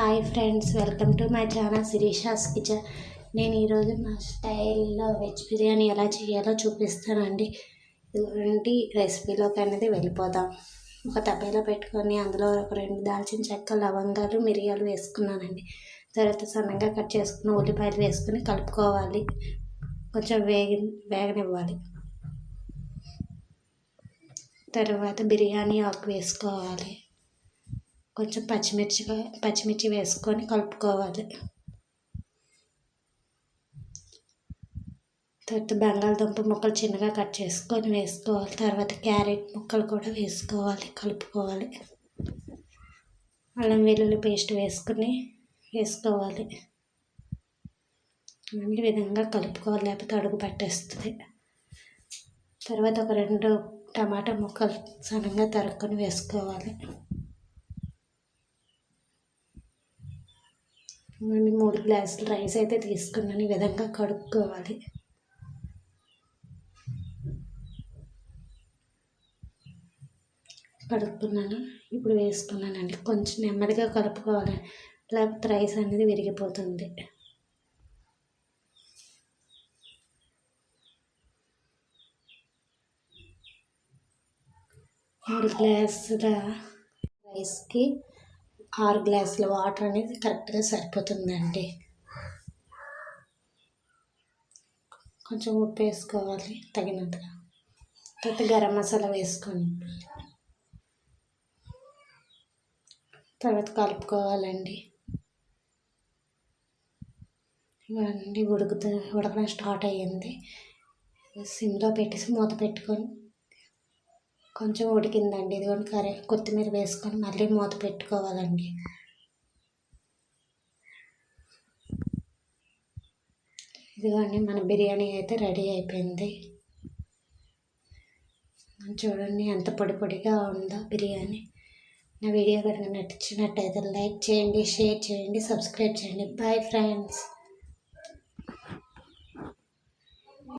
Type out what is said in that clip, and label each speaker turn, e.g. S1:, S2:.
S1: Hi friends, welcome to my channel Sirisha's kitchen. నేను ఈరోజు నా స్టైల్లో వెజ్ బిర్యానీ ఎలా చేయాలో చూపిస్తానండి. ఇటువంటి రెసిపీలోకి అనేది వెళ్ళిపోదాం. ఒక తపేలా పెట్టుకొని అందులో ఒక 2 దాల్చిన చెక్క, లవంగాలు, మిరియాలు వేసుకున్నానండి. తర్వాత సన్నగా కట్ చేసుకున్న ఉల్లిపాయలు వేసుకుని కలుపుకోవాలి. కొంచెం వేగనివ్వాలి. తర్వాత బిర్యానీ ఆకు వేసుకోవాలి. కొంచెం పచ్చిమిర్చి వేసుకొని కలుపుకోవాలి. తర్వాత బంగాళదుంప ముక్కలు చిన్నగా కట్ చేసుకొని వేసుకోవాలి. తర్వాత క్యారెట్ ముక్కలు కూడా కలుపుకోవాలి. అల్లం వెల్లుల్లి పేస్ట్ వేసుకోవాలి. ఈ విధంగా కలుపుకోవాలి, లేకపోతే అడుగు పట్టేస్తుంది. తర్వాత ఒక 2 టమాటా ముక్కలు సన్నగా తరుక్కొని వేసుకోవాలి. 3 గ్లాసులు రైస్ అయితే తీసుకున్నాను. ఈ విధంగా కడుక్కోవాలి. కడుక్కున్నాను, ఇప్పుడు వేసుకున్నానండి. కొంచెం నెమ్మదిగా కలుపుకోవాలి, లేకపోతే రైస్ అనేది విరిగిపోతుంది. మూడు గ్లాసుల రైస్కి 6 గ్లాసుల వాటర్ అనేది కరెక్ట్గా సరిపోతుందండి. కొంచెం ఉప్పు వేసుకోవాలి తగినంతగా. తర్వాత గరం మసాలా వేసుకోండి. తర్వాత కలుపుకోవాలండి. ఇవన్నీ ఉడకడం స్టార్ట్ అయ్యింది. సిమ్లో పెట్టేసి మూత పెట్టుకొని కొంచెం ఉడికిందండి. ఇదిగోండి కొత్తిమీర వేసుకొని మళ్ళీ మూత పెట్టుకోవాలండి. ఇదిగోండి మన బిర్యానీ అయితే రెడీ అయిపోయింది. చూడండి ఎంత పొడిగా ఉందో బిర్యానీ. నా వీడియో కనుక నచ్చినట్టయితే లైక్ చేయండి, షేర్ చేయండి, సబ్స్క్రైబ్ చేయండి. Bye friends.